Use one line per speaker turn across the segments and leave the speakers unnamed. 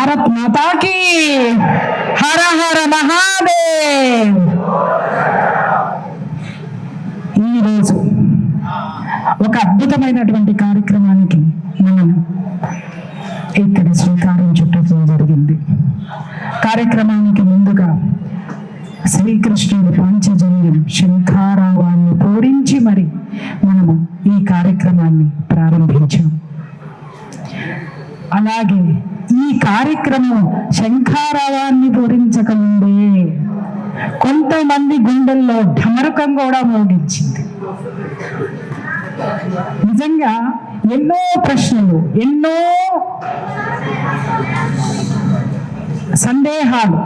భారత్ మాతాకి హర హర మహాదేవ్. ఈరోజు ఒక అద్భుతమైనటువంటి కార్యక్రమానికి మనం ఇక్కడ శ్రీకారం చుట్టడం జరిగింది. కార్యక్రమానికి ముందుగా శ్రీకృష్ణుడి పాంచజన్యం శంఖారావాన్ని పూరించి మరి మనము ఈ కార్యక్రమాన్ని ప్రారంభించాం. అలాగే ఈ కార్యక్రమం శంఖారావాన్ని పూరించకముందే కొంతమంది గుండెల్లో ఢమరుకం కూడా మోగించింది. నిజంగా ఎన్నో ప్రశ్నలు, ఎన్నో సందేహాలు,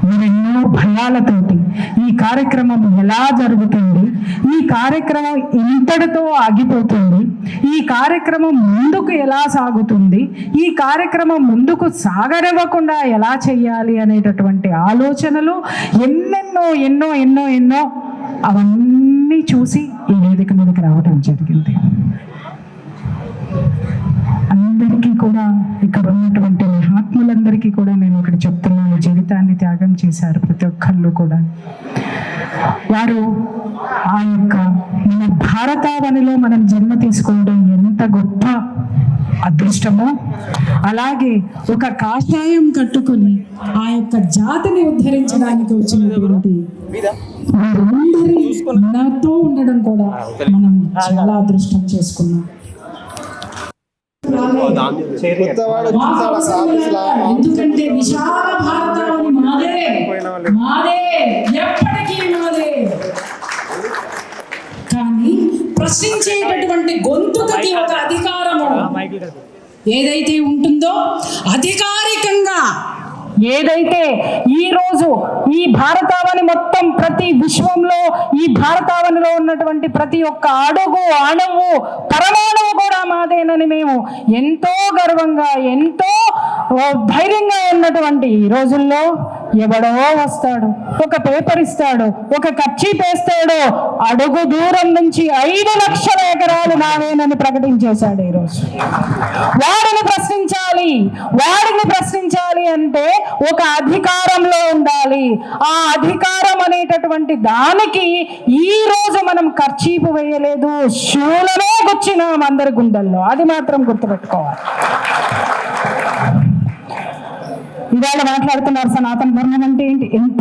మరెన్నో భయాలతోటి ఈ కార్యక్రమం ఎలా జరుగుతుంది, ఈ కార్యక్రమం ఇంతటితో ఆగిపోతుంది, ఈ కార్యక్రమం ముందుకు ఎలా సాగుతుంది, ఈ కార్యక్రమం ముందుకు సాగనివ్వకుండా ఎలా చేయాలి అనేటటువంటి ఆలోచనలు ఎన్నెన్నో ఎన్నో ఎన్నో ఎన్నో అవన్నీ చూసి ఈ వేదిక మీదకి రావడం జరిగింది. అందరికీ కూడా, ఇక్కడ ఉన్నటువంటి మహాత్ములందరికీ కూడా నేను ఒకటి చెప్తున్నాను, జీవితాన్ని త్యాగం చేశారు ప్రతి ఒక్కళ్ళు కూడా. వారు ఆ యొక్క మన భారతావనిలో మనం జన్మ తీసుకోవడం ఎంత గొప్ప అదృష్టమో, అలాగే ఒక కాషాయం కట్టుకొని ఆ యొక్క జాతిని ఉద్ధరించడానికి వచ్చినటువంటి వారందరి మనతో ఉండడం కూడా మనం చాలా అదృష్టం చేసుకున్నాం. ఎందుకంటే విశాల భారతావని మాదే, మాదే, ఎప్పటికీ మాదే. కానీ ప్రశ్నించేటటువంటి గొంతుకకి ఒక అధికారము ఏదైతే ఉంటుందో, అధికారికంగా ఏదైతే ఈ రోజు ఈ భారతావని మొత్తం ప్రతి విశ్వంలో ఈ భారతావనిలో ఉన్నటువంటి ప్రతి ఒక్క అడుగు, అణువు, పరమాణువు కూడా మాదేనని మేము ఎంతో గర్వంగా, ఎంతో ధైర్యంగా ఉన్నటువంటి ఈ రోజుల్లో ఎవడో వస్తాడు, ఒక పేపర్ ఇస్తాడు, ఒక కర్చీప్ వేస్తాడు, అడుగు దూరం నుంచి 5 లక్షల ఎకరాలు నావేనని ప్రకటించేశాడు. ఈరోజు వాడిని ప్రశ్నించాలి, వాడిని ప్రశ్నించాలి అంటే ఒక అధికారంలో ఉండాలి. ఆ అధికారం అనేటటువంటి దానికి ఈ రోజు మనం కర్చీపు వేయలేదు, శూలమే గుచ్చినాం అందరి గుండెల్లో. అది మాత్రం గుర్తుపెట్టుకోవాలి. ఇవాళ మాట్లాడుతున్నారు సనాతన ధర్మం అంటే ఏంటి, ఎంత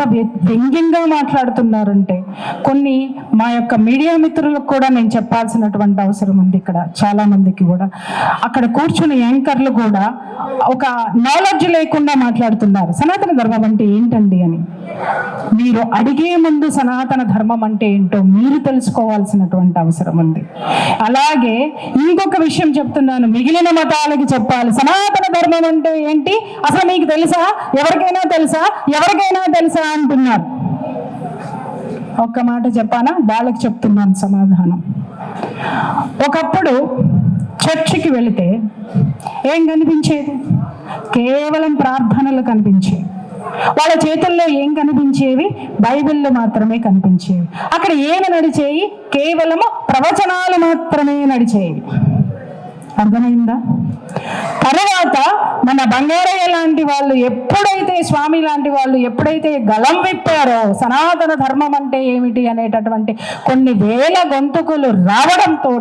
వ్యంగ్యంగా మాట్లాడుతున్నారంటే కొన్ని మా యొక్క మీడియా మిత్రులకు కూడా నేను చెప్పాల్సినటువంటి అవసరం ఉంది. ఇక్కడ చాలా మందికి కూడా అక్కడ కూర్చుని యాంకర్లు కూడా ఒక నాలెడ్జ్ లేకుండా మాట్లాడుతున్నారు. సనాతన ధర్మం అంటే ఏంటండి అని మీరు అడిగే ముందు సనాతన ధర్మం అంటే ఏంటో మీరు తెలుసుకోవాల్సినటువంటి అవసరం ఉంది. అలాగే ఇంకొక విషయం చెప్తున్నాను, మిగిలిన మతాలకి చెప్పాలి సనాతన ధర్మం అంటే ఏంటి, అసలు మీకు తెలుసా, ఎవరికైనా తెలుసా, ఎవరికైనా తెలుసా అంటున్నారు. ఒక్క మాట చెప్పానా, వాళ్ళకి చెప్తున్నాను సమాధానం. ఒకప్పుడు చర్చికి వెళితే ఏం కనిపించేది, కేవలం ప్రార్థనలు కనిపించేవి. వాళ్ళ చేతుల్లో ఏం కనిపించేవి, బైబిళ్ళు మాత్రమే కనిపించేవి. అక్కడ ఏమి నడిచేవి, కేవలము ప్రవచనాలు మాత్రమే నడిచేవి. అర్థమైందా? తర్వాత మన బంగారయ్య లాంటి వాళ్ళు ఎప్పుడైతే, స్వామి లాంటి వాళ్ళు ఎప్పుడైతే గలం విప్పారో సనాతన ధర్మం అంటే ఏమిటి అనేటటువంటి కొన్ని వేల గొంతుకులు రావడంతో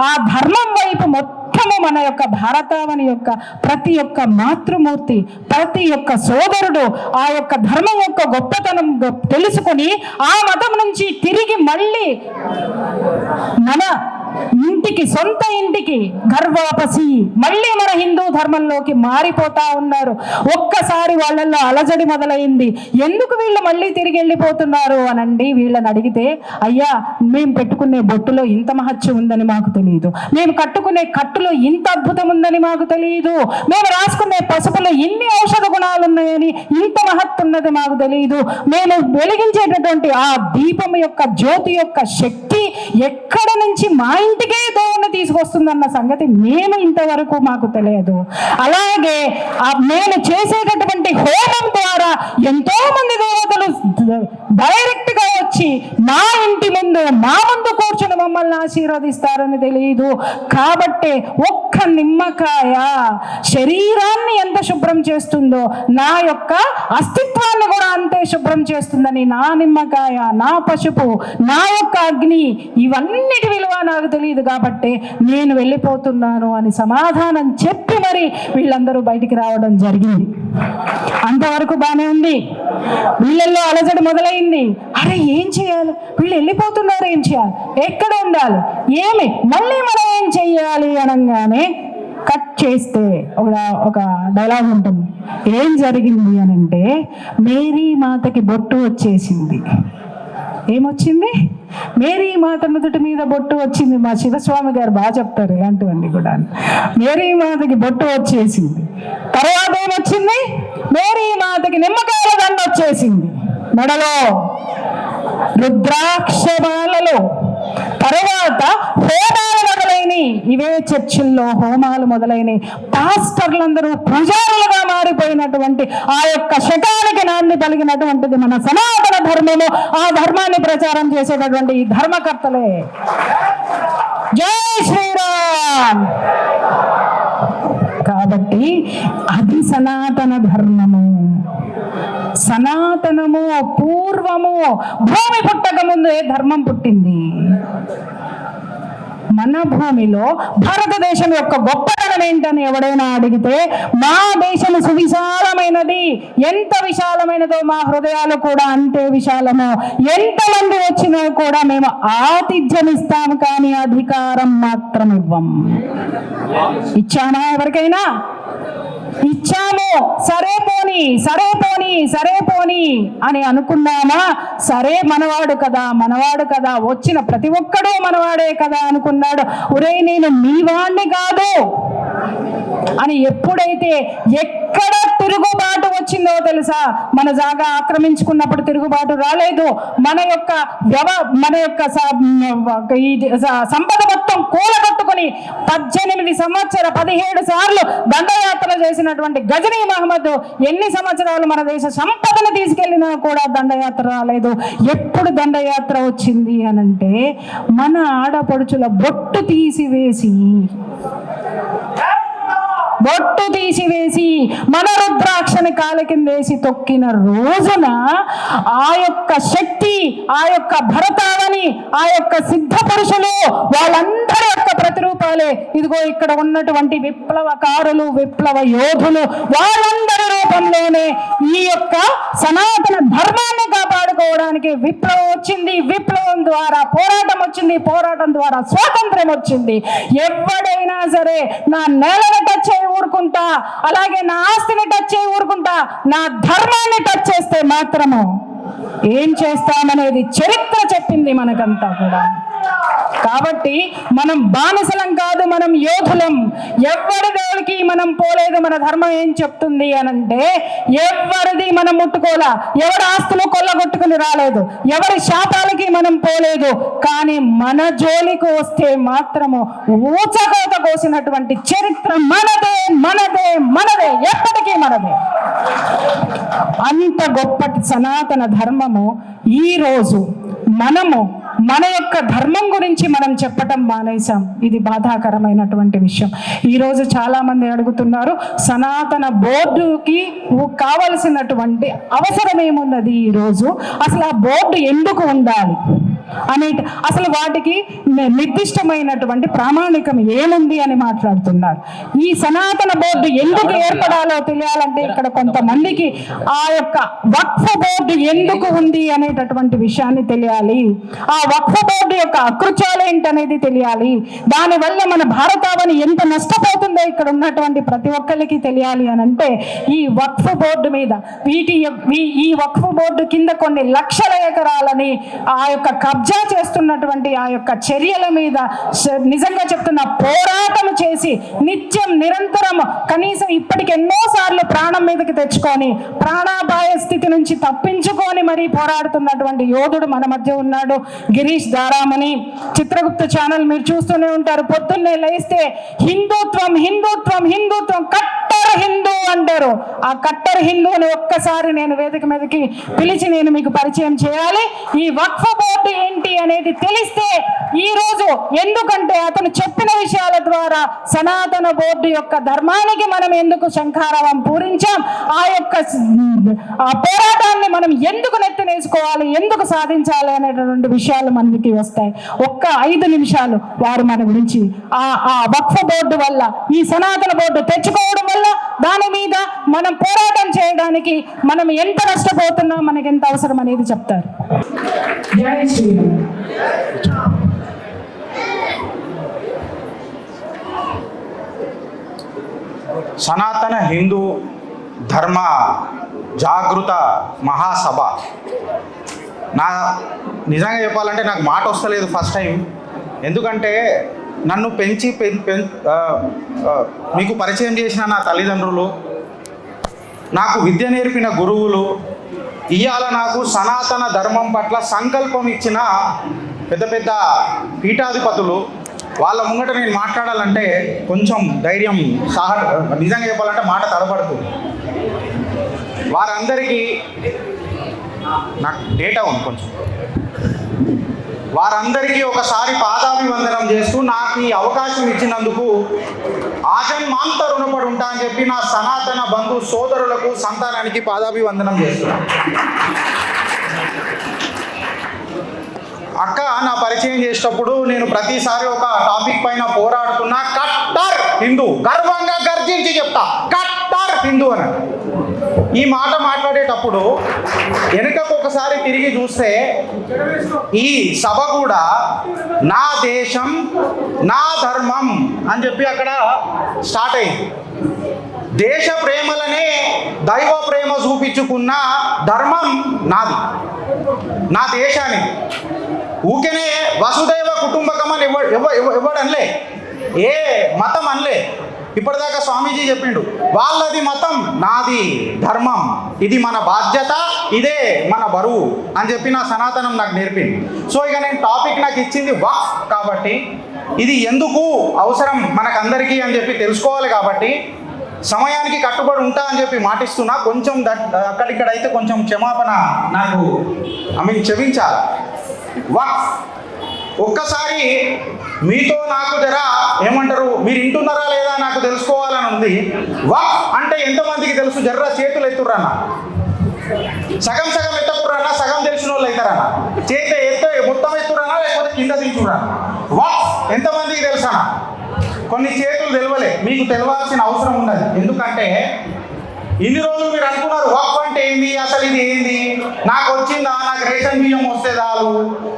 ఆ ధర్మం వైపు మొత్తము మన యొక్క భారతావని యొక్క ప్రతి ఒక్క మాతృమూర్తి, ప్రతి ఒక్క సోదరుడు ఆ యొక్క ధర్మం యొక్క గొప్పతనం తెలుసుకొని ఆ మతం నుంచి తిరిగి మళ్ళీ మన ఇంటికి, సొంత ఇంటికి గర్వాపసి మళ్ళీ మన హిందూ ధర్మంలోకి మారిపోతా ఉన్నారు. ఒక్కసారి వాళ్ళల్లో అలజడి మొదలైంది. ఎందుకు వీళ్ళు మళ్ళీ తిరిగి వెళ్ళిపోతున్నారు అనండి వీళ్ళని అడిగితే, అయ్యా మేము పెట్టుకునే బొట్టులో ఇంత మహత్యం ఉందని మాకు తెలియదు, మేము కట్టుకునే కట్టులో ఇంత అద్భుతం ఉందని మాకు తెలియదు, మేము రాసుకునే పసుపులో ఇన్ని ఔషధ గుణాలు ఉన్నాయని ఇంత మహత్తు ఉన్నది మాకు తెలియదు, మేము వెలిగించేటటువంటి ఆ దీపం యొక్క జ్యోతి యొక్క శక్తి ఎక్కడ నుంచి మాయ ఇంటికే దేవుణ్ణి తీసుకొస్తుందన్న సంగతి మేము ఇంతవరకు మాకు తెలియదు. అలాగే నేను చేసేటటువంటి హోమం ద్వారా ఎంతో మంది దేవతలు డైరెక్ట్ గా వచ్చి మా ఇంటి ముందు మా ముందు కూర్చుని మమ్మల్ని ఆశీర్వదిస్తారని తెలియదు. కాబట్టి ఒక్క నిమ్మకాయ శరీరాన్ని ఎంత శుభ్రం చేస్తుందో నా యొక్క అస్తిత్వాన్ని కూడా అంతే శుభ్రం చేస్తుందని, నా నిమ్మకాయ, నా పసుపు, నా యొక్క అగ్ని, ఇవన్నిటి విలువ నాకు తెలియదు కాబట్టి నేను వెళ్ళిపోతున్నాను అని సమాధానం చెప్పి మరి వీళ్ళందరూ బయటికి రావడం జరిగింది. అంతవరకు బాగానే ఉంది. వీళ్ళల్లో అలజడి మొదలైంది. అరే ఏం చేయాలి, వీళ్ళు వెళ్ళిపోతున్నారు, ఏం చేయాలి, ఎక్కడ ఉండాలి, ఏమి, మళ్ళీ మనం ఏం చెయ్యాలి అనగానే కట్ చేస్తే ఒక డైలాగ్ ఉంటుంది. ఏం జరిగింది అని అంటే, మేరీ మాతకి బొట్టు వచ్చేసింది. ఏమొచ్చింది? మేరీ మాత నుదుటి మీద బొట్టు వచ్చింది. మా శివస్వామి గారు బాగా చెప్తారు ఇలాంటివన్నీ కూడా. మేరీ మాతకి బొట్టు వచ్చేసింది. తర్వాత ఏమొచ్చింది? మేరీ మాతకి నిమ్మకాయల దండ వచ్చేసింది మెడలో, రుద్రాక్షమాలలో. తర్వాత హోమాలు మొదలైనవి. ఇవే చర్చిల్లో హోమాలు మొదలైనవి. పాస్టర్లందరూ పూజారులుగా మారిపోయినటువంటి ఆ యొక్క శకానికి నాంది పలిగినటువంటిది మన సనాతన ధర్మము. ఆ ధర్మాన్ని ప్రచారం చేసేటటువంటి ఈ ధర్మకర్తలే. జై శ్రీరామ్. కాబట్టి అది సనాతన ధర్మము. సనాతనము పూర్వము, భూమి పుట్టక ముందే ధర్మం పుట్టింది. మన భూమిలో భారతదేశం యొక్క గొప్పతనం ఏంటని ఎవడైనా అడిగితే, మా దేశం సువిశాలమైనది. ఎంత విశాలమైనదో మా హృదయాలు కూడా అంతే విశాలము. ఎంతమంది వచ్చినా కూడా మేము ఆతిథ్యం ఇస్తాము, కానీ అధికారం మాత్రం ఇవ్వం. ఇచ్చామా ఎవరికైనా? ఇచ్చాము. సరే పోనీ సరే పోనీ సరే పోనీ అని అనుకున్నామా? సరే మనవాడు కదా మనవాడు కదా, వచ్చిన ప్రతి ఒక్కడూ మనవాడే కదా అనుకున్నాడు. ఒరేయ్ నేను మీ వాణ్ణి కాదు అని ఎప్పుడైతే ఎక్కడ తిరుగుబాటు వచ్చిందో తెలుసా? మన జాగా ఆక్రమించుకున్నప్పుడు తిరుగుబాటు రాలేదు. మన యొక్క సంపద మొత్తం కూలగొట్టుకుని 17 సార్లు దండయాత్ర చేసినటువంటి గజనీ మహమ్మద్ ఎన్ని సంవత్సరాలు మన దేశ సంపదను తీసుకెళ్లినా కూడా దండయాత్ర రాలేదు. ఎప్పుడు దండయాత్ర వచ్చింది అనంటే, మన ఆడపడుచుల బొట్టు తీసివేసి మన రుద్రాక్షని కాళ్ళ కిందేసి తొక్కిన రోజున ఆ యొక్క శక్తి, ఆ యొక్క భరతావని, ఆ యొక్క సిద్ధ పురుషులు, వాళ్ళందరి యొక్క ప్రతిరూపాలే ఇదిగో ఇక్కడ ఉన్నటువంటి విప్లవకారులు, విప్లవ యోధులు, వాళ్ళందరి రూపంలోనే ఈ యొక్క సనాతన ధర్మాన్ని కాపాడుకోవడానికి విప్లవం వచ్చింది. విప్లవం ద్వారా పోరాటం వచ్చింది. పోరాటం ద్వారా స్వాతంత్ర్యం వచ్చింది. ఎవడైనా సరే నా నేలను టచ్ చేయి ఊరుకుంటా, అలాగే నా ఆస్తిని టచ్ చేయి ఊరుకుంటా, నా ధర్మాన్ని టచ్ చేస్తే మాత్రము ఏం చేస్తామనేది చరిత్ర చెప్పింది మనకంతా కూడా. కాబట్టి మనం బానిసలం కాదు, మనం యోధులం. ఎవరి దేవుడికి మనం పోలేదు. మన ధర్మం ఏం చెప్తుంది అనంటే, ఎవరిది మనం ముట్టుకోలా, ఎవరి ఆస్తులు కొల్లగొట్టుకుని రాలేదు, ఎవరి శాపాలకి మనం పోలేదు. కానీ మన జోలికి వస్తే మాత్రము ఊచకోత కోసినటువంటి చరిత్ర మనదే, మనదే, మనదే, ఎప్పటికీ మనదే. అంత గొప్పటి సనాతన ధర్మము ఈ రోజు మనము మన యొక్క ధర్మం గురించి మనం చెప్పటం మానేశాం. ఇది బాధాకరమైనటువంటి విషయం. ఈరోజు చాలా మంది అడుగుతున్నారు, సనాతన బోర్డుకి కావలసినటువంటి అవసరం ఏమున్నది ఈరోజు, అసలు ఆ బోర్డు ఎందుకు ఉండాలి అనే, అసలు వాటికి నిర్దిష్టమైనటువంటి ప్రామాణికం ఏముంది అని మాట్లాడుతున్నారు. ఈ సనాతన బోర్డు ఎందుకు ఏర్పడాలో తెలియాలంటే, ఇక్కడ కొంతమందికి ఆ యొక్క వక్ఫ్ బోర్డు ఎందుకు ఉంది అనేటటువంటి విషయాన్ని తెలియాలి. ఆ వక్ఫ్ బోర్డు యొక్క అకృత్యాలు ఏంటనేది తెలియాలి. దానివల్ల మన భారతావని ఎంత నష్టపోతుందో ఇక్కడ ఉన్నటువంటి ప్రతి ఒక్కరికి తెలియాలి అని అంటే, ఈ వక్ఫ్ బోర్డు మీద ఈ వక్ఫ్ బోర్డు కింద కొన్ని లక్షల ఎకరాలని ఆ యొక్క కబ్జా చేస్తున్నటువంటి ఆ యొక్క చర్యల మీద నిజంగా చెప్తున్న పోరాటం చేసి నిత్యం నిరంతరం కనీసం ఇప్పటికి ఎన్నోసార్లు ప్రాణం మీదకి తెచ్చుకొని ప్రాణాపాయ స్థితి నుంచి తప్పించుకొని మరీ పోరాడుతున్నటువంటి యోధుడు మన మధ్య ఉన్నాడు. గిరీష్ దారామణి చిత్రగుప్త ఛానల్ మీరు చూస్తూనే ఉంటారు. పొద్దున్నే లేస్తే హిందుత్వం హిందుత్వం హిందుత్వం కట్టర్ హిందూ అంటారు. ఆ కట్టర్ హిందూని ఒక్కసారి నేను వేదిక మీదకి పిలిచి నేను మీకు పరిచయం చేయాలి. ఈ వక్ఫ్ బోర్డు ఏంటి అనేది తెలిస్తే ఈ రోజు, ఎందుకంటే అతను చెప్పిన విషయాల ద్వారా సనాతన బోర్డు యొక్క ధర్మానికి మనం ఎందుకు శంఖారావం పూరించాం, ఆ పోరాటాన్ని మనం ఎందుకు నెత్తినేసుకోవాలి, ఎందుకు సాధించాలి అనేటటువంటి విషయాలు మనకి వస్తాయి. ఒక్క 5 నిమిషాలు వారు మన గురించి ఆ వక్ఫ్ బోర్డు వల్ల, ఈ సనాతన బోర్డు తెచ్చుకోవడం వల్ల దాని మీద మనం పోరాటం చేయడానికి మనం ఎంత నష్టపోతున్నాం, మనకి ఎంత అవసరం అనేది చెప్తారు. జై శ్రీరామ్.
సనాతన హిందూ ధర్మ జాగృత మహాసభ, నిజంగా చెప్పాలంటే నాకు మాట వస్తలేదు ఫస్ట్ టైం. ఎందుకంటే నన్ను పెంచి మీకు పరిచయం చేసిన నా తల్లిదండ్రులు, నాకు విద్య నేర్పిన గురువులు, ఇవాళ నాకు సనాతన ధర్మం పట్ల సంకల్పం ఇచ్చిన పెద్ద పెద్ద పీఠాధిపతులు, వాళ్ళ ముంగట నేను మాట్లాడాలంటే కొంచెం ధైర్యం నిజంగా చెప్పాలంటే మాట తడబడుతుంది. వారందరికీ నాకు డేటా ఉంది కొంచెం, వారందరికీ ఒకసారి పాదాభివందనం చేస్తూ నాకు ఈ అవకాశం ఇచ్చినందుకు ఆజన్మాంత రుణపడి ఉంటా అని చెప్పి నా సనాతన బంధు సోదరులకు, సంతానానికి పాదాభివందనం చేస్తున్నాను. అక్క నా పరిచయం చేసేటప్పుడు నేను ప్రతిసారి ఒక టాపిక్ పైన పోరాడుతున్నా, కట్టర్ హిందూ, గర్వంగా గర్జించి చెప్తా, కట్టర్ హిందూ అని. ఈ మాట మాట్లాడేటప్పుడు వెనుకకు ఒకసారి తిరిగి చూస్తే ఈ సభ కూడా నా దేశం నా ధర్మం అని చెప్పి అక్కడ స్టార్ట్ అయింది. దేశ ప్రేమలనే దైవ ప్రేమ చూపించుకున్న ధర్మం నాది, నా దేశానికి. ఊకెనే వసుదైవ కుటుంబకం అని ఎవడనలే, ఏ మతం అనలే. ఇప్పటిదాకా స్వామీజీ చెప్పిండు, వాళ్ళది మతం నాది ధర్మం, ఇది మన బాధ్యత, ఇదే మన బరువు అని చెప్పి నా సనాతనం నాకు నేర్పింది. సో ఇక నేను టాపిక్ నాకు ఇచ్చింది వక్ఫ్ కాబట్టి, ఇది ఎందుకు అవసరం మనకందరికీ అని చెప్పి తెలుసుకోవాలి కాబట్టి సమయానికి కట్టుబడి ఉంటా అని చెప్పి మాటిస్తున్నా. కొంచెం అక్కడిక్కడైతే కొంచెం క్షమాపణ నాకు క్షమించాలి. వక్ఫ్ ఒక్కసారి మీతో నాకు జర ఏమంటారు, మీరు వింటున్నారా లేదా నాకు తెలుసుకోవాలని ఉంది. వక్ఫ్ అంటే ఎంతమందికి తెలుసు? జర్ర చేతులు ఎత్తుర్రన్న, సగం సగం ఎత్తకుర్రన్న, సగం తెలిసిన వాళ్ళు అవుతారన్న. చేతి మొత్తం ఎత్తురన్నా లేకపోతే కింద దించురా. వక్ఫ్ ఎంతమందికి తెలుసా? కొన్ని చేతులు తెలవలే, మీకు తెలవాల్సిన అవసరం ఉన్నది. ఎందుకంటే ఇన్ని రోజులు మీరు అనుకున్నారు వక్ఫ్ అంటే ఏంది, అసలు ఇది ఏంది, నాకు వచ్చిందా, నాకు రేషన్ బియ్యం వస్తే చాలు,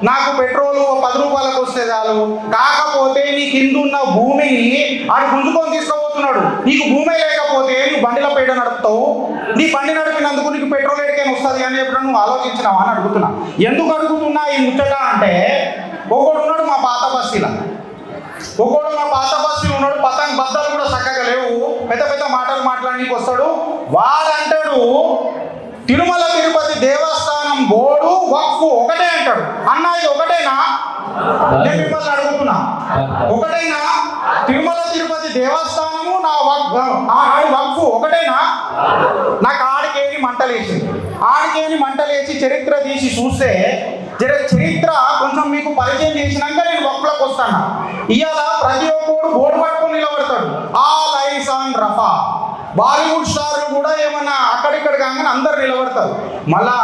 నాకు పెట్రోలు 10 రూపాయలకు వస్తే చాలు. కాకపోతే నీ కిందున్న భూమిని ఆడు గుంజుకొని తీసుకోబోతున్నాడు. నీకు భూమి లేకపోతే నువ్వు బండిలో పేడ నడుపుతావు, నీ బండి నడిపినందుకు నీకు పెట్రోల్ ఎడికైనా వస్తుంది అని చెప్పి నువ్వు ఆలోచించినావా అని అడుగుతున్నా. ఎందుకు అడుగుతున్నా ఈ ముచ్చట అంటే, ఒకడు ఉన్నాడు మా పాత బస్తీలో, ఒకడు మా పాత బస్తీలో ఉన్నాడు, పతంగ్ బద్దలు కూడా చక్కగా లేవు, పెద్ద పెద్ద మాటలు మాట్లాడడానికి వస్తాడు. వాడంటాడు తిరుమల తిరుపతి దేవస్థానం బోర్డు వక్ఫ్ ఒకటే అంటాడు. అన్నా ఇది ఒకటేనా? నేను మిమ్మల్ని అడుగుతున్నా, ఒకటేనా? తిరుమల తిరుపతి దేవస్థానము నా వక్ఫ్ ఒకటేనా? నాకు ఆడికేని మంటలేసి చరిత్ర తీసి చూస్తే చరిత్ర కొంచెం మీకు పరిచయం చేసినాక నేను వక్ఫ్లోకి వస్తాను. ఇవాళ ప్రతి ఒక్కరు బోర్డు పట్టుకొని నిలబడతాడు, ఆల్ ఐస్ ఆన్ రఫా. బాలీవుడ్ స్టార్లు కూడా ఏమన్నా అక్కడిక్కడ కాగానే అందరు నిలబడతారు. మళ్ళా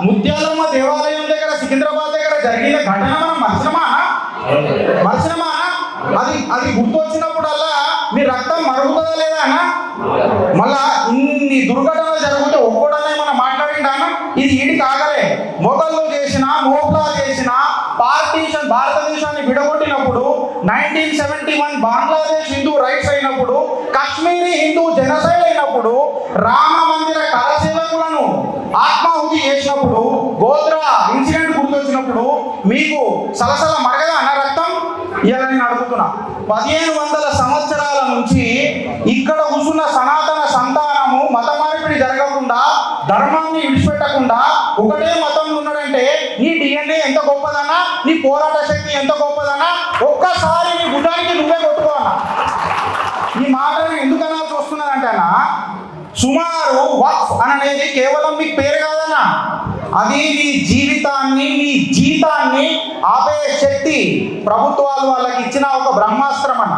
ముత్యాలమ్మ దేవాలయం దగ్గర సికింద్రాబాద్ దగ్గర జరిగిన ఘటన మనం మర్చినమా? అది గుర్తొచ్చినప్పుడల్లా మీ రక్తం మరుగుతుందా లేదా అన్న? మళ్ళా ఇన్ని దుర్ఘటనలు జరిగితే ఒక్కడన్నా మనం మాట్లాడిండా అన్న? ఇది ఈడికి ఆగలే. మొఘళ్ళు చేసిన, మోగ్లా చేసిన, భారతదేశాన్ని విడగొట్టినప్పుడు 1971 బంగ్లాదేశ్ హిందూ రైట్స్ అయినప్పుడు, కాశ్మీరీ హిందూ జనసైడ్ అయినప్పుడు, రామ మందిర కళాసేవకులను ఆత్మాహుతి చేసినప్పుడు, గోద్రా ఇన్సిడెంట్ గుర్తొచ్చినప్పుడు చేసినప్పుడు మీకు సలసల మరగదా అన్న రక్తం? ఇలా నేను అడుగుతున్నా. 1500 సంవత్సరాల నుంచి ఇక్కడ కూర్చున్న సనాతన సంతానము మత మార్పిడి జరగకుండా, ధర్మాన్ని విడిచిపెట్టకుండా ఒకటే మతంలో ఉన్నాడంటే నీ DNA ఎంత గొప్పదన్నా, నీ పోరాట శక్తి ఎంత గొప్పదన్నా ఒక్కసారి నీ గుడ్డానికి నువ్వే కొట్టుకోవన్నా. ఈ మాటను ఎందుకు అనాల్సి వస్తున్నదంటే అన్న, సుమారు వక్ఫ్ అనేది కేవలం మీకు పేరు కాదన్నా, అది నీ జీవితాన్ని, నీ జీతాన్ని ఆపే శక్తి ప్రభుత్వాలు వాళ్ళకి ఇచ్చిన ఒక బ్రహ్మాస్త్రం అన్న.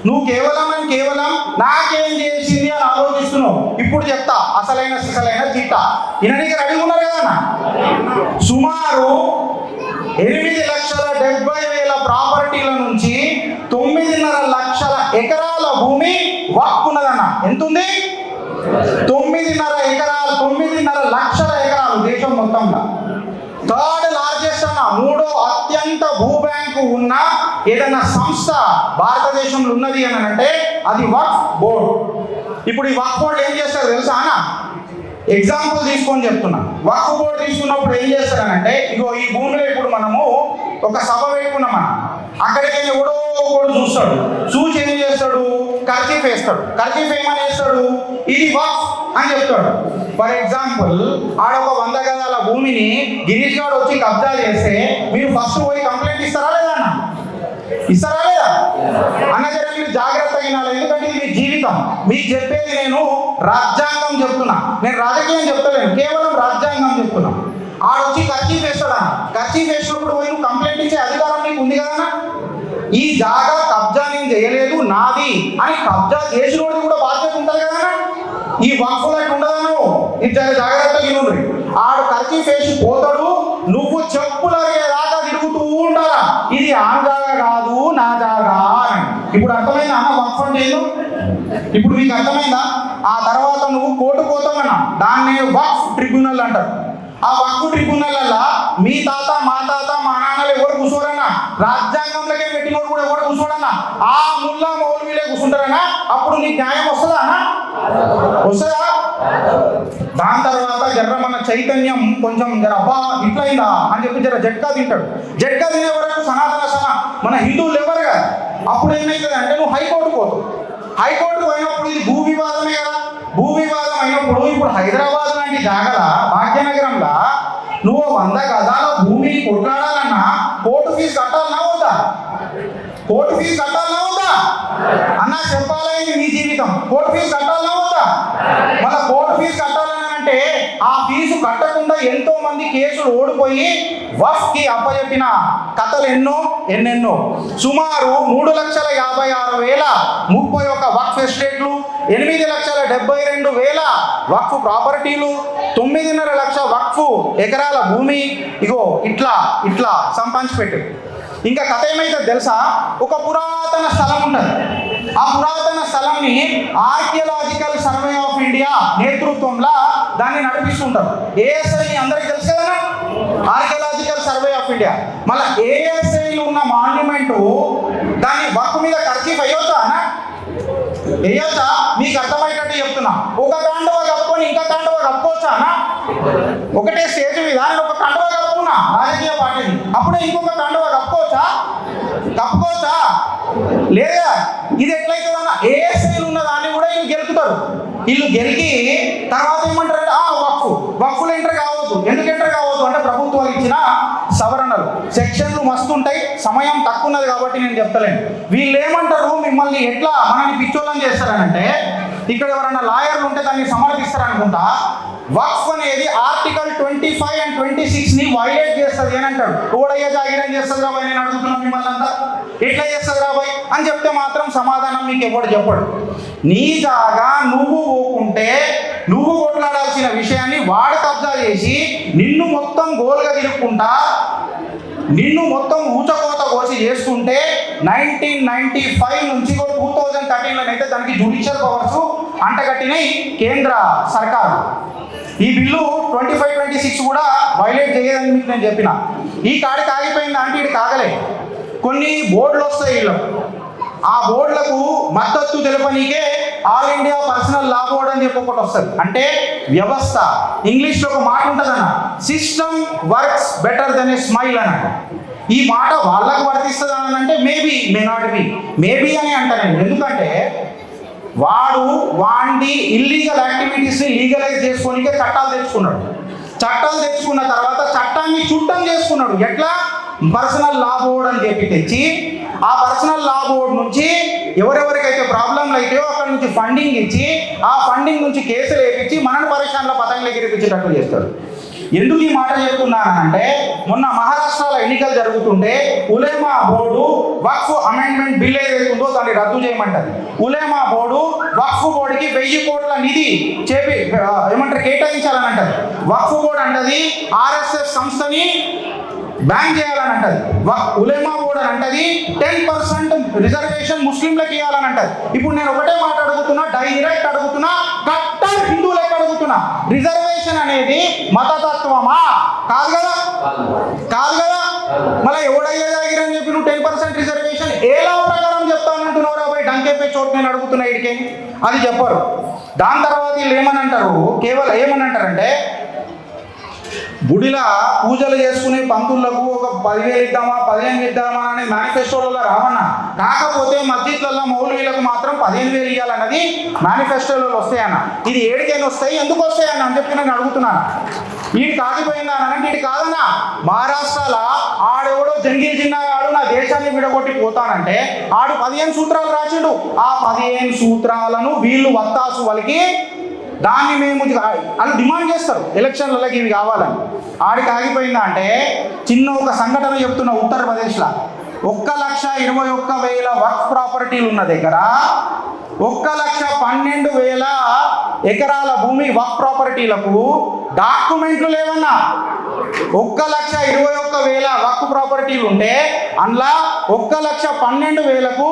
నువ్వు కేవలం నాకేం చేసింది అని ఆలోచిస్తున్నావు. ఇప్పుడు చెప్తా అసలైన సిసలైన చిట్ట. ఈయనకి రెడీ ఉన్నారు కదన్నా. సుమారు 8,70,000 ప్రాపర్టీల నుంచి 9.5 లక్షల ఎకరాల భూమి వక్ఫ్ ఉన్నదన్న. ఎంత ఉంది? 9.5 లక్షల ఎకరాలు దేశం మొత్తంలో. థర్డ్ లార్జెస్ట్ అన్న, 3వ అత్యంత భూ బ్యాంకు ఉన్న ఏదైనా సంస్థ భారతదేశంలో ఉన్నది అని అంటే అది వక్ఫ్ బోర్డ్. ఇప్పుడు ఈ వక్ఫ్ బోర్డు ఏం చేస్తారు తెలుసా అన్న? ఎగ్జాంపుల్ తీసుకొని చెప్తున్నా. వక్ఫ్ బోర్డు తీసుకున్నప్పుడు ఏం చేస్తారనంటే, ఇగో ఈ భూమిలో ఇప్పుడు మనము ఒక సభ పెట్టుకున్నాం మనం, అక్కడికి ఎవడో ఒకడు చూస్తాడు, చూసి ఏం చేస్తాడు? కర్చీఫ్ వేస్తాడు. కర్చీఫ్ ఏమని వేస్తాడు? ఇది వక్ఫ్ అని చెప్తాడు. ఫర్ ఎగ్జాంపుల్ ఆడ ఒక 100 గజాల భూమిని గిరీష్ గారు వచ్చి కబ్జా చేస్తే మీరు ఫస్ట్ పోయి కంప్లైంట్ ఇస్తారా లేదా అన్న? ఇస్తారా లేదా అన్న? జర మీరు జాగ్రత్తగా వినాలి, ఎందుకంటే ఇది మీ జీవితం. మీకు చెప్పేది నేను రాజ్యాంగం చెప్తున్నా, నేను రాజకీయం చెప్తలేను, కేవలం రాజ్యాంగం చెప్తున్నా. ఆడొచ్చి కర్చీఫ్ వేస్తాడా? కర్చీఫ్ వేసినప్పుడు పోయి నువ్వు కంప్లైంట్ ఇచ్చే అధికారం నీకు ఉంది కదా. ఈ జాగా కబ్జా నేను చేయలేదు, నాది అని కబ్జా చేసినోడిది కూడా బాధ్యత ఉంటుంది కదా. ఈ వక్ఫ్లో అట్లా ఉండదను. ఇది జాగ్రత్తగా వినుండ్రి. ఆడు కర్చీఫ్ వేసి పోతాడు, నువ్వు చెప్పులు అరిగేదాకా తిరుగుతూ ఉండాలా, ఇది ఆ జాగా కాదు నా జాగా అని. ఇప్పుడు అర్థమైందా అన్న వక్ఫ్ అంటే ఏదో? ఇప్పుడు మీకు అర్థమైందా? ఆ తర్వాత నువ్వు కోర్టు పోతావన్నా, దాన్ని వక్ఫ్ ట్రిబ్యునల్ అంటారు. ఆ వక్ఫ్ ట్రిబ్యునల్ మీ తాత మా నాన్నలు ఎవరు కూర్చోరన్నా, రాజ్యాంగంలోకే పెట్టినోడు కూడా ఎవరు కూర్చోడన్నా, ఆ ముల్లా మౌలవీలే కూర్చుంటారన్నా. అప్పుడు నీకు న్యాయం వస్తుందా అన్న? వస్తుందా? దాని తర్వాత జర్ర మన చైతన్యం కొంచెం జర అబ్బా ఇట్లయిందా అని చెప్పి జర జట్కా తింటాడు. జట్కా తినే వరకు సనాతన మన హిందువులు ఎవరుగా. అప్పుడు ఏమైతుంది అంటే నువ్వు హైకోర్టు పోతావు. హైకోర్టు పోయినప్పుడు ఇది భూ వివాదమే కదా. భూ వివాదం అయినప్పుడు ఇప్పుడు హైదరాబాద్ లాంటి జాగల భాగ్యనగరంలో నువ్వు 100 గజాల భూమిని కొట్లాడాలన్నా కోర్టు ఫీజు కట్టాలన్నా వద్దా? కోర్టు ఫీజు కట్టాలన్నా వద్దా అన్న? చెప్పాలని మీ జీవితం. కోర్టు ఫీజు కట్టాలన్నా వద్దా? మళ్ళీ కోర్టు ఫీజు కట్టాలని అంటే ఆ ఫీజు కట్టకుండా ఎంతో మంది కేసులు ఓడిపోయి వక్ఫ్ కి అప్పచెప్పిన కథలు ఎన్నెన్నో. సుమారు 3,56,031 వక్ఫ్ ఎస్టేట్లు, 8,72,000 వక్ఫ్ ప్రాపర్టీలు, 9.5 లక్షల వక్ఫ్ ఎకరాల భూమి. ఇగో ఇట్లా సంపాదించిపెట్టు. ఇంకా కథ ఏమైతే తెలుసా? ఒక పురాతన స్థలం ఉంటుంది. ఆ పురాతన స్థలంని ఆర్కియలాజికల్ సర్వే ఆఫ్ ఇండియా నేతృత్వంలో దాన్ని నడిపిస్తుంటారు. ఏఎస్ఐ అందరికి తెలుసు కదా, ఆర్కియలాజికల్ సర్వే ఆఫ్ ఇండియా. మళ్ళీ ఏఎస్ఐలో ఉన్న మాన్యుమెంట్ దాన్ని వక్ఫ్ మీద కర్చీఫ్ అయ్యొచ్చా అన్న? వేయొచ్చా? మీకు అర్థమయ్యేటట్టు చెప్తున్నా. ఒక కండువ కప్పుకొని ఇంకా కండువ కప్పుకోవచ్చా అన్న? ఒకటే స్టేజ్ మీద నేను ఒక కండువ కప్పుకున్నా రాజకీయ పార్టీని, అప్పుడే ఇంకొక కండువ కప్పుకోవచ్చా? లేదా? ఇది ఎట్లయితుందన్న? ఏఎస్ఐలు ఉన్న దాన్ని కూడా వీళ్ళు గెలుపుతారు. వీళ్ళు గెలికి తర్వాత ఏమంటారంటే వక్ఫ్లు ఎంటర్ కావద్దు. ఎందుకు ఎంటర్ కావద్దు అంటే ప్రభుత్వాలు ఇచ్చిన సవరణలు, సెక్షన్లు మస్తు ఉంటాయి, సమయం తక్కువ ఉన్నది కాబట్టి నేను చెప్తలేను. వీళ్ళు ఏమంటారు, మిమ్మల్ని ఎట్లా మనల్ని పిచ్చోళ్ళని చేస్తారనంటే, ఇక్కడ ఎవరైనా లాయర్లు ఉంటే దాన్ని సమర్థిస్తారనుకుంటా. వక్ఫ్ అనేది ఆర్టికల్ 25 and 26ని వైలేట్ చేస్తుంది అని అంటాడు. ఓడయ్యా జాగిరం చేస్తుంది రాబాయ్, నేను అడుగుతున్నాను మిమ్మల్ని అంతా, ఎట్లా చేస్తుంది రాబాయ్ అని చెప్తే మాత్రం సమాధానం మీకు ఎవడు చెప్పడు. నీ జాగా నువ్వు పోకుంటే నువ్వు కొట్లాడాల్సిన విషయాన్ని వాడు కబ్జా చేసి నిన్ను మొత్తం గోల్గా తిరుక్కుంటా, నిన్ను మొత్తం ఊచకోత కోసి చేసుకుంటే 1995 నుంచి 2013లో అయితే దానికి జ్యుడిషియల్ పవర్స్ అంటగట్టినాయి కేంద్ర సర్కారు. ఈ బిల్లు 25-26 కూడా వైలేట్ చేయదని మీకు నేను చెప్పిన. ఈ కాడికి ఆగిపోయింది అంటే ఇది కాగలే. కొన్ని బోర్డులు వస్తాయి వీళ్ళు, ఆ బోర్డులకు మద్దతు తెలపనీకే All India Personal Law Board అని చెప్పి ఒకటి వస్తుంది. అంటే వ్యవస్థ. ఇంగ్లీష్లో ఒక మాట ఉంటుందన్న, system works better than a smile అన్న. ఈ మాట వాళ్ళకు వర్తిస్తుంది అని అంటే maybe, may not be, maybe అని అంటాను. ఎందుకంటే వాడి ఇల్లీగల్ యాక్టివిటీస్ని లీగలైజ్ చేసుకోనికే చట్టాలు తెచ్చుకున్నాడు. చట్టాలు తెచ్చుకున్న తర్వాత చట్టాన్ని చుట్టం చేసుకున్నాడు. ఎట్లా? పర్సనల్ లా బోర్డ్ అని చెప్పి తెచ్చి ఆ పర్సనల్ లా బోర్డ్ నుంచి ఎవరెవరికైతే ప్రాబ్లంలు అయితాయో అక్కడ నుంచి ఫండింగ్ ఇచ్చి ఆ ఫండింగ్ నుంచి కేసులు వేయించి మనని పరేషాన్ల పతంగులు ఎగిరిపించేటట్టు చేస్తాడు. ఎందుకు ఈ మాట చెప్తున్నానంటే, మొన్న మహారాష్ట్రలో ఎన్నికలు జరుగుతుంటే ఉలేమా బోర్డు వక్ఫ్ అమెండ్మెంట్ బిల్ ఏదైతే ఉందో దాన్ని రద్దు చేయమంటది. ఉలేమా బోర్డు వక్ఫ్ బోర్డుకి 1000 కోట్ల నిధి కేటాయించాలని అంటది. వక్ఫ్ బోర్డు అంటది ఆర్ఎస్ఎస్ సంస్థని బ్యాన్ చేయాలని అంటది. ఉలేమా బోర్డు అని అంటది 10% రిజర్వేషన్ ముస్లింలకు ఇవ్వాలని అంటది. ఇప్పుడు నేను ఒకటే మాట అడుగుతున్నా, డైరెక్ట్ అడుగుతున్నా, కట్టర్ హిందువులకు అడుగుతున్నా, రిజర్వేషన్ అనేది మతతత్వమా? కాదు కదా, కాదు కదా. మళ్ళీ ఎవడయ్యా దగ్గరని చెప్పి నువ్వు 10% రిజర్వేషన్ ఎలా ప్రకారం చెప్తానంటున్నావు రాబాయ్? డంకేపే చోటు నేను అడుగుతున్నా ఇడికే, అది చెప్పరు. దాని తర్వాత వీళ్ళు ఏమని అంటారు, కేవలం ఏమని అంటారంటే, గుడిలా పూజలు చేసుకునే పంతులకు ఒక 10,000 ఇద్దామా 15,000 ఇద్దామా అనే మేనిఫెస్టోలలో రావన్నా. కాకపోతే మస్జిద్లలో మౌలవీలకు మాత్రం 15,000 ఇవ్వాలన్నది మేనిఫెస్టోలలో వస్తాయన్న. ఇది ఏడికైనా వస్తాయి, ఎందుకు వస్తాయన్న అని చెప్పి నేను అడుగుతున్నాను. వీడు కాకపోయిందా అంటే వీడు కాదన్నా. మహారాష్ట్రలో ఆడెవడో జంగీర్ జిన్నాడు నా దేశాన్ని విడగొట్టి పోతానంటే ఆడు 15 సూత్రాలు రాసిండు. ఆ 15 సూత్రాలను వీళ్ళు వత్తాసు వాళ్ళకి దాన్ని మేము వాళ్ళు డిమాండ్ చేస్తారు ఎలక్షన్లకి ఇవి కావాలని. ఆడికి ఆగిపోయిందా అంటే చిన్న ఒక సంఘటన చెప్తున్న, ఉత్తరప్రదేశ్లో 1,21,000 వర్క్ ప్రాపర్టీలు ఉన్న దగ్గర 1,12,000 ఎకరాల భూమి వర్క్ ప్రాపర్టీలకు డాక్యుమెంట్లు లేవన్నా. 1,21,000 వర్క్ ప్రాపర్టీలు ఉంటే అందులో 1,12,000కు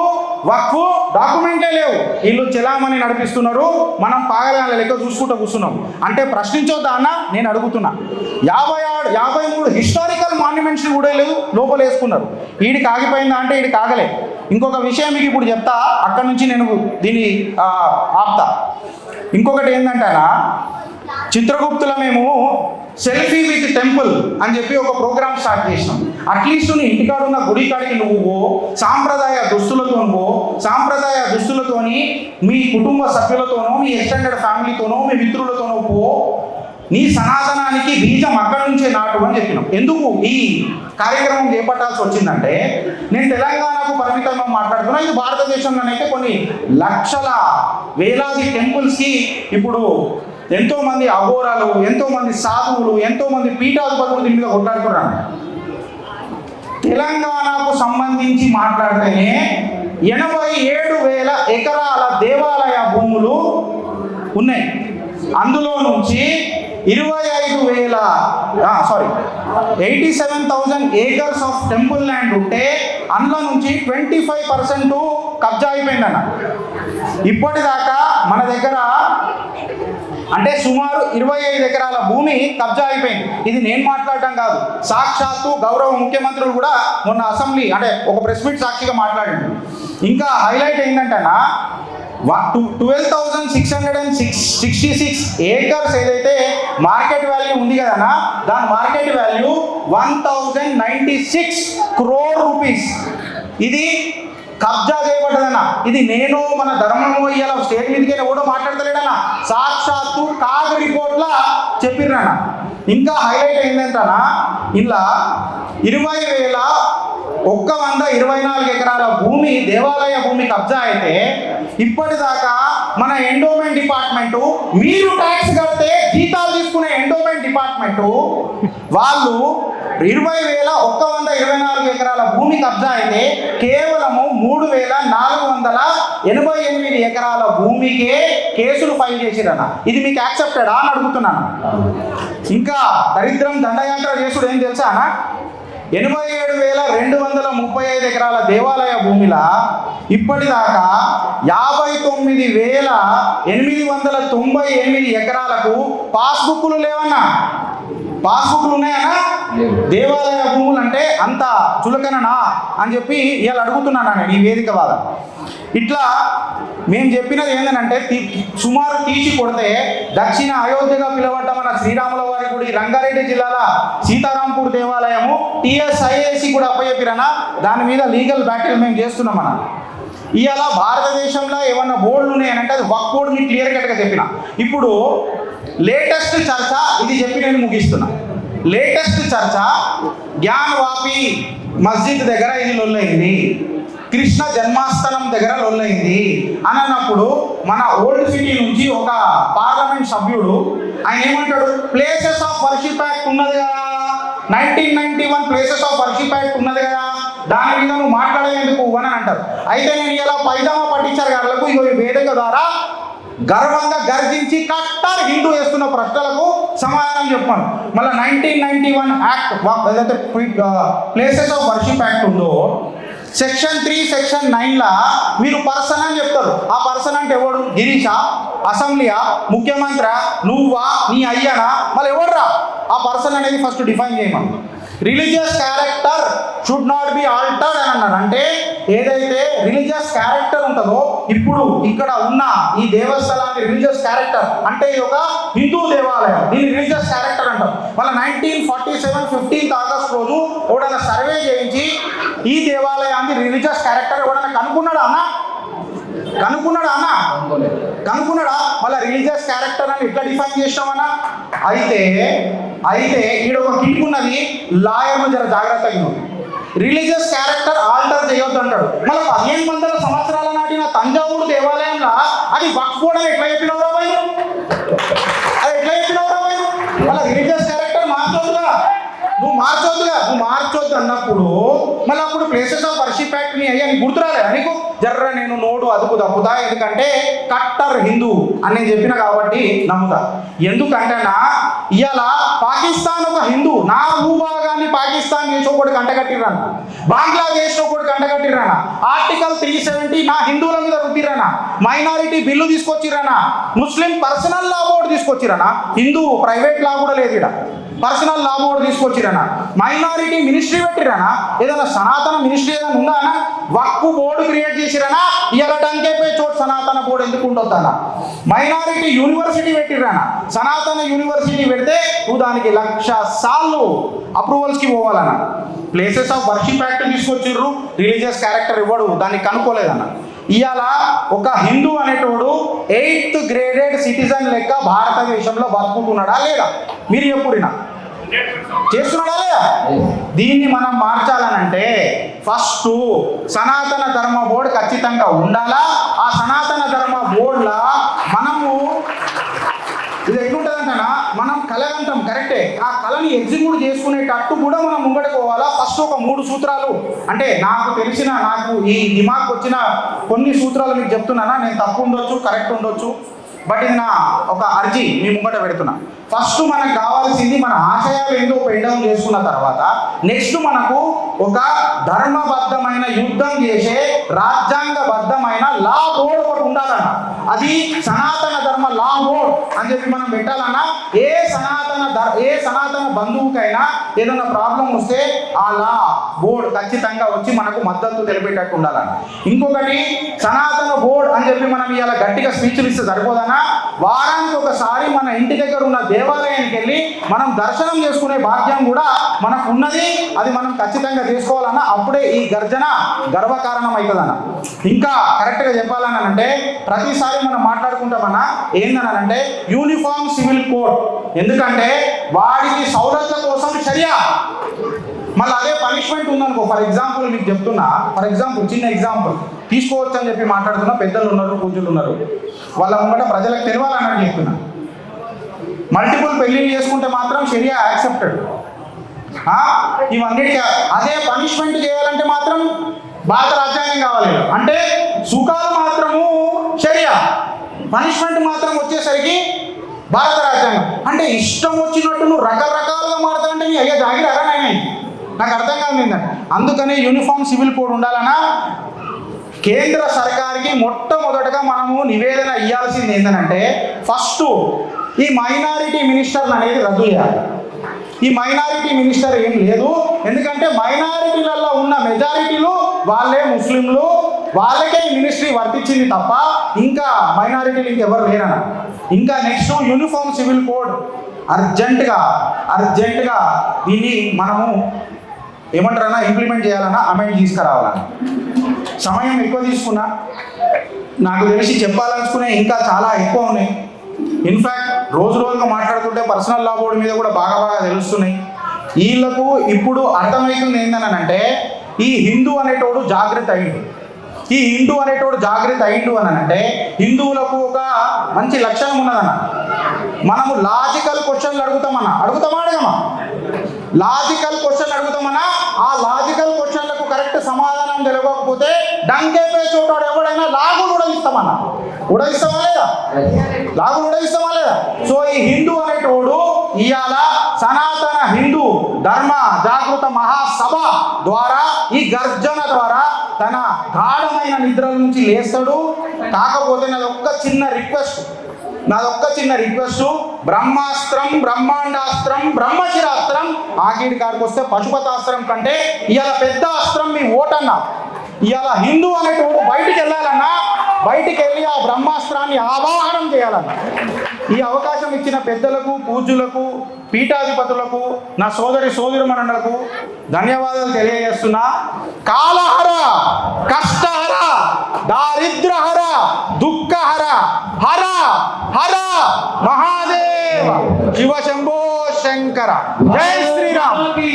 వక్ఫ్ డాక్యుమెంటే లేవు. వీళ్ళు చెలామణి నడిపిస్తున్నారు, మనం పాగల లెక్క చూసుకుంటూ కూర్చున్నాం. అంటే ప్రశ్నించొద్దా అన్న నేను అడుగుతున్నా. 53 హిస్టారికల్ మాన్యుమెంట్స్ కూడా లేవు, లోపల వేసుకున్నారు. వీడికి ఆగిపోయిందా అంటే వీడికి ఆగలే. ఇంకొక విషయం మీకు ఇప్పుడు చెప్తా, అక్కడి నుంచి నేను దీన్ని ఆపుతా. ఇంకొకటి ఏంటంటే చిత్రగుప్తులో మేము సెల్ఫీ విత్ టెంపుల్ అని చెప్పి ఒక ప్రోగ్రామ్ స్టార్ట్ చేసినాం. అట్లీస్ట్ నీ ఇంటికాడ ఉన్న గుడి కాడికి నువ్వు సాంప్రదాయ దుస్తులతోని మీ కుటుంబ సభ్యులతోనో మీ ఎక్స్టెండెడ్ ఫ్యామిలీతోనో మీ మిత్రులతోనో పో, నీ సనాతనానికి బీజం అక్కడి నుంచే నాటు అని చెప్పినాం. ఎందుకు ఈ కార్యక్రమం చేపట్టాల్సి వచ్చిందంటే, నేను తెలంగాణకు పరిమితంగా మాట్లాడుతున్నా, ఇది భారతదేశంలోనైతే కొన్ని లక్షల వేలాది టెంపుల్స్కి ఇప్పుడు ఎంతోమంది అఘోరాలు, ఎంతోమంది సాధువులు, ఎంతోమంది పీఠాధిపతులు దీని మీద కొట్లాడుతున్నారు. తెలంగాణకు సంబంధించి మాట్లాడితేనే 87,000 ఎకరాల దేవాలయ భూములు ఉన్నాయి. అందులో నుంచి 87,000 ఏకర్స్ ఆఫ్ టెంపుల్ ల్యాండ్ ఉంటే అందులో నుంచి 25% కబ్జా అయిపోయిందన్న. ఇప్పటిదాకా మన దగ్గర అంటే సుమారు 25 ఎకరాల భూమి కబ్జా అయిపోయింది. ఇది నేను మాట్లాడటం కాదు, సాక్షాత్తు గౌరవ ముఖ్యమంత్రులు కూడా మొన్న అసెంబ్లీ అంటే ఒక ప్రెస్ మీట్ సాక్షిగా మాట్లాడండి. ఇంకా హైలైట్ ఏంటంటేనా 12,666 ఏకర్స్ ఏదైతే మార్కెట్ వాల్యూ ఉంది కదన్నా, దాని మార్కెట్ వాల్యూ 1,096 crore రూపీస్. ఇది కబ్జా చేయబడ్డదన్న. ఇది నేను మన ధర్మము ఇవాళ స్టేట్ మీదకి కూడా మాట్లాడతలేడన్న, సాక్షాత్తు కాగ్ రిపోర్ట్లా చెప్పిర్రన్న. ఇంకా హైలైట్ ఏంటంటనా, ఇలా 20,124 ఎకరాల భూమి దేవాలయ భూమి కబ్జా అయితే ఇప్పటిదాకా మన ఎండోమెంట్ డిపార్ట్మెంటు, మీరు ట్యాక్స్ కడితే జీతాలు తీసుకునే ఎండోమెంట్ డిపార్ట్మెంటు వాళ్ళు 20,124 ఎకరాల భూమి కబ్జా అయితే కేవలము 3,488 ఎకరాల భూమికే కేసులు ఫైల్ చేసిరన్న. ఇది మీకు యాక్సెప్టెడా అని అడుగుతున్నాను. ఇంకా దరిద్రం దండయాత్ర చేసుడు ఏం తెలుసా అన్న, 87,235 ఎకరాల దేవాలయ భూమిలా ఇప్పటిదాకా 59,898 ఎకరాలకు పాస్బుక్లు లేవన్నా. పాస్బుక్లు ఉన్నాయనా? దేవాలయ భూములు అంటే అంత చులకననా అని చెప్పి ఇవాళ అడుగుతున్నాను నేను ఈ వేదిక వాదం. ఇట్లా మేము చెప్పినది ఏంటంటే సుమారు తీసి కొడితే దక్షిణ అయోధ్యగా పిలువడ్డ మన శ్రీరాముల వారి గుడి, రంగారెడ్డి జిల్లాల సీతారాంపూర్ దేవాలయము TSIAC కూడా అప్పచెప్పిరనా, దాని మీద లీగల్ బ్యాటిల్ మేము చేస్తున్నాం అన్న. ఇవాళ భారతదేశంలో ఏమన్నా బోర్డులు ఉన్నాయనంటే అది వక్ఫ్ బోర్డు మీకు క్లియర్ కట్గా చెప్పిన. ఇప్పుడు లేటెస్ట్ చర్చ ఇది చెప్పి నేను ముగిస్తున్నా. లేటెస్ట్ చర్చ జ్ఞాన్ వాపి మస్జిద్ దగ్గర ఇది లొల్లైంది, కృష్ణ జన్మాస్థానం దగ్గర లొల్లైంది అని అన్నప్పుడు మన ఓల్డ్ సిటీ నుంచి ఒక పార్లమెంట్ సభ్యుడు ఆయన ఏమంటాడు, ప్లేసెస్ ఆఫ్ వర్షిప్ యాక్ట్ ఉన్నది కదా, 1991 ప్లేసెస్ ఆఫ్ వర్షిప్ యాక్ట్ ఉన్నది కదా, దాని మీద నువ్వు మాట్లాడేందుకు అని అంటారు. అయితే నేను ఇలా పైజామా పట్టించారు గారులకు ఈ వేదిక ద్వారా గర్వంగా గర్జించి కట్టర్ హిందూ వేస్తున్న ప్రశ్నలకు సమాధానం చెప్పాను. మళ్ళీ 1991 యాక్ట్ ఏదైతే ప్లేసెస్ ఆఫ్ వర్షిప్ యాక్ట్ ఉందో సెక్షన్ 3 సెక్షన్ 9లా మీరు పర్సన్ అని చెప్తారు. ఆ పర్సన్ అంటే ఎవడు? గిరీషా, అసెంబ్లీయా, ముఖ్యమంత్రి, నువ్వా, నీ అయ్యానా, మళ్ళీ ఎవడరా? ఆ పర్సన్ అనేది ఫస్ట్ డిఫైన్ చేయమని. Religious character should not be altered అని అన్నారు. అంటే ఏదైతే రిలీజియస్ క్యారెక్టర్ ఉంటుందో, ఇప్పుడు ఇక్కడ ఉన్న ఈ దేవస్థలాన్ని రిలీజియస్ క్యారెక్టర్ అంటే ఇది ఒక హిందూ దేవాలయం, దీన్ని రిలీజియస్ క్యారెక్టర్ అంటారు. మళ్ళీ 1947 15th ఆగస్ట్ రోజు ఎవడన్నా సర్వే చేయించి ఈ దేవాలయాన్ని రిలీజియస్ క్యారెక్టర్ ఎవడన్నా కనుక్కున్నాడా అన్న? కనుక్కున్నాడా? మళ్ళీ రిలీజియస్ క్యారెక్టర్ అని ఎట్లా డిఫైన్ చేసినామన్నా? అయితే ఈడ ఒక కిట్టుకున్నది, లాయర్ను జర జాగ్రత్తగా ఉంది. రిలీజియస్ క్యారెక్టర్ ఆల్టర్ చేయొద్దు అంటాడు. మళ్ళీ 1500 సంవత్సరాల నాటిన తంజావూరు దేవాలయంలో అది వక్ఫ్ బోర్డు అని ఎట్లా చెప్పినవరా మీరు? మళ్ళీ రిలీజియస్ క్యారెక్టర్ నువ్వు మార్చొద్దు అన్నప్పుడు మళ్ళీ అప్పుడు ప్లేసెస్ ఆఫ్ వర్షిప్ యాక్ట్ ని అయ్యా నీకు గుర్తురాలేదా నీకు? జర్ర నేను నోడు అదుపు తప్పుతా, ఎందుకంటే కట్టర్ హిందూ అని నేను చెప్పిన కాబట్టి నమ్ముతా. ఎందుకంటేనా ఇవాళ పాకిస్తాన్ ఒక హిందూ, నా భూభాగాన్ని పాకిస్తాన్ చేసి ఒకటి కంటగట్టిరానా, బంగ్లాదేశ్ ఒకటి కంటగట్టిరానా, ఆర్టికల్ 370 నా హిందువుల మీద రుద్దిరానా, మైనారిటీ బిల్లు తీసుకొచ్చిరానా, ముస్లిం పర్సనల్ లా బోర్డు తీసుకొచ్చిరానా, హిందూ ప్రైవేట్ లా కూడా లేదు ఇక్కడ, పర్సనల్ లా బోర్డు తీసుకొచ్చిరానా, మైనారిటీ మినిస్ట్రీ పెట్టిరానా, ఏదైనా సనాతన మినిస్ట్రీ ఏదైనా ఉందా అన్న, వక్ఫ్ బోర్డు క్రియేట్ చేసిరానా, ఇలా డంకేపై చోటు సనాతన బోర్డు ఎందుకు ఉండొద్దన్న, మైనారిటీ యూనివర్సిటీ పెట్టిరానా, సనాతన యూనివర్సిటీ పెడితే నువ్వు దానికి 1,00,000 సార్లు అప్రూవల్స్కి పోవాలన్న. ప్లేసెస్ ఆఫ్ వర్షిప్ యాక్ట్ తీసుకొచ్చిర్రు, రిలీజియస్ క్యారెక్టర్ ఇవ్వడు, దాన్ని కనుక్కోలేదన్న. ఇవాళ ఒక హిందూ అనేటోడు 8th గ్రేడెడ్ సిటిజన్ లెక్క భారతదేశంలో బతుకుతున్నాడా లేదా? మీరు ఎప్పుడైనా చేస్తున్నాడా లేదా? దీన్ని మనం మార్చాలనంటే ఫస్ట్ సనాతన ధర్మ బోర్డు ఖచ్చితంగా ఉండాలా. ఆ సనాతన ధర్మ బోర్డులా మనము ఇది ఎట్లుంటుందంటనా, మనం కలగంటాం కరెక్టే, ఆ కళని ఎగ్జిక్యూట్ చేసుకునేటట్టు కూడా మనం ముంగడుకోవాలా. ఫస్ట్ ఒక 3 సూత్రాలు, అంటే నాకు తెలిసిన, నాకు ఈ దిమాగ్ వచ్చిన కొన్ని సూత్రాలు మీకు చెప్తున్నానా. నేను తప్పు ఉండొచ్చు, కరెక్ట్ ఉండొచ్చు, బట్ ఇది నా ఒక అర్జీ మీ ముంగట పెడుతున్నా. ఫస్ట్ మనకు కావాల్సింది మన ఆశయాలు ఏందో పెండౌన్ చేసుకున్న తర్వాత నెక్స్ట్ మనకు ఒక ధర్మబద్ధమైన యుద్ధం చేసే రాజ్యాంగబద్ధమైన లా బోర్డు ఒకటి ఉండాలన్న. అది సనాతన ధర్మ లా బోర్డ్ అని చెప్పి మనం పెట్టాలన్నా. ఏ సనాతన బంధువుకైనా ఏదైనా ప్రాబ్లం వస్తే ఆ లా బోర్డ్ ఖచ్చితంగా వచ్చి మనకు మద్దతు తెలిపేటట్టు ఉండాలన్న. ఇంకొకటి సనాతన బోర్డ్ అని చెప్పి మనం ఇవాళ గట్టిగా స్పీచ్లు ఇస్తే సరిపోదన్నా, వారానికి ఒకసారి మన ఇంటి దగ్గర ఉన్న దేవాలయానికి వెళ్ళి మనం దర్శనం చేసుకునే భాగ్యం కూడా మనకు ఉన్నది. అది మనం ఖచ్చితంగా చేసుకోవాలన్నా, అప్పుడే ఈ గర్జన గర్వకారణం అవుతుందన్న. ఇంకా కరెక్ట్గా చెప్పాలని అంటే ప్రతిసారి మనం మాట్లాడుకుంటామన్నా ఏందనంటే యూనిఫామ్ సివిల్ కోడ్, ఎందుకంటే వాడికి సౌలభ్యం కోసం షరియా, మళ్ళీ అదే పనిష్మెంట్ ఉందనుకో. ఫర్ ఎగ్జాంపుల్ మీకు చెప్తున్నా, చిన్న ఎగ్జాంపుల్ తీసుకోవచ్చు అని చెప్పి మాట్లాడుతున్నా. పెద్దలు ఉన్నారు, పూజలు ఉన్నారు, వాళ్ళ ముంగట ప్రజలకు తెలియాలన్నట్టు చెప్తున్నా. మల్టిపుల్ పెళ్లిళ్ళు చేసుకుంటే మాత్రం షరియా యాక్సెప్టెడ్. ఇవన్నిటికీ అదే పనిష్మెంట్ చేయాలంటే మాత్రం భారత రాజ్యాంగం కావాలి. అంటే సుఖాలు మాత్రము షరియా, పనిష్మెంట్ మాత్రం వచ్చేసరికి భారత రాజ్యాంగం. అంటే ఇష్టం వచ్చినట్టు నువ్వు రకరకాలుగా మారుతావంటే నీ అయ్యా జాగిరారా నాయన, నాకు అర్థం కాదు ఏంటంటే. అందుకనే యూనిఫామ్ సివిల్ కోడ్ ఉండాలన్నా. కేంద్ర సర్కార్కి మొట్టమొదటగా మనము నివేదన ఇవ్వాల్సింది ఏంటంటే ఫస్ట్ ఈ మైనారిటీ మినిస్టర్లు అనేది రద్దు చేయాలి. ఈ మైనారిటీ మినిస్టర్ ఏం లేదు. ఎందుకంటే మైనారిటీలలో ఉన్న మెజారిటీలు వాళ్ళే ముస్లింలు, వాళ్ళకే ఈ మినిస్ట్రీ వర్తించింది తప్ప ఇంకా మైనారిటీలు ఇంకెవరు లేరన్న. ఇంకా నెక్స్ట్ యూనిఫామ్ సివిల్ కోడ్ అర్జెంటుగా దీన్ని మనము ఏమంటారన్నా ఇంప్లిమెంట్ చేయాలన్నా, అమెండ్ తీసుకురావాలన్నా. సమయం ఎక్కువ తీసుకున్నా, నాకు తెలిసి చెప్పాలనుకునే ఇంకా చాలా ఎక్కువ ఉన్నాయి. ఇన్ఫ్యాక్ట్ రోజుగా మాట్లాడుతుంటే పర్సనల్ లా బోర్డు మీద కూడా బాగా తెలుస్తున్నాయి. వీళ్ళకు ఇప్పుడు అర్థమవుతుంది ఏంటనంటే, ఈ హిందూ అనేటోడు జాగ్రత్త అయిండు. ఈ హిందూ అనేటోడు జాగ్రత్త అయిండు అని అంటే హిందువులకు ఒక మంచి లక్షణం ఉన్నదన్న. మనము లాజికల్ క్వశ్చన్లు అడుగుతామా అడగమా? లాజికల్ క్వశ్చన్ అడుగుతామన్నా, ఆ లాజికల్ క్వశ్చన్లకు కరెక్ట్ సమాధానం తెలియకపోతే డంకేపే చోటాడు ఎవడైనా లాగులు ఉడగిస్తామా లేదా? సో ఈ హిందూ అనేటోడు ఇవాళ సనాతన హిందూ ధర్మ జాగృత మహాసభ ద్వారా, ఈ గర్జన ద్వారా తన గాఢమైన నిద్రల నుంచి లేస్తాడు. కాకపోతే నాదొక్క చిన్న రిక్వెస్ట్, బ్రహ్మాస్త్రం, బ్రహ్మాండాస్త్రం, బ్రహ్మశిరాస్త్రం, ఆఖరి కాడికి వస్తే పశుపతాస్త్రం కంటే ఇవాళ పెద్ద అస్త్రం మీ ఓటన్న. ఇవాళ హిందూ అనేటోడు బయటికి వెళ్ళాలన్నా, బయటికి వెళ్ళి ఆ బ్రహ్మాస్త్రాన్ని ఆవాహనం చేయాలన్న. ఈ అవకాశం ఇచ్చిన పెద్దలకు, పూజ్యులకు, పీఠాధిపతులకు, నా సోదరిమణులకు ధన్యవాదాలు తెలియజేస్తున్నా. కాలహర, కష్టహర, దారిద్రహర, దుఃఖహర, హర హర మహాదేవ, శివ శంభో శంకర. జై శ్రీరామ్.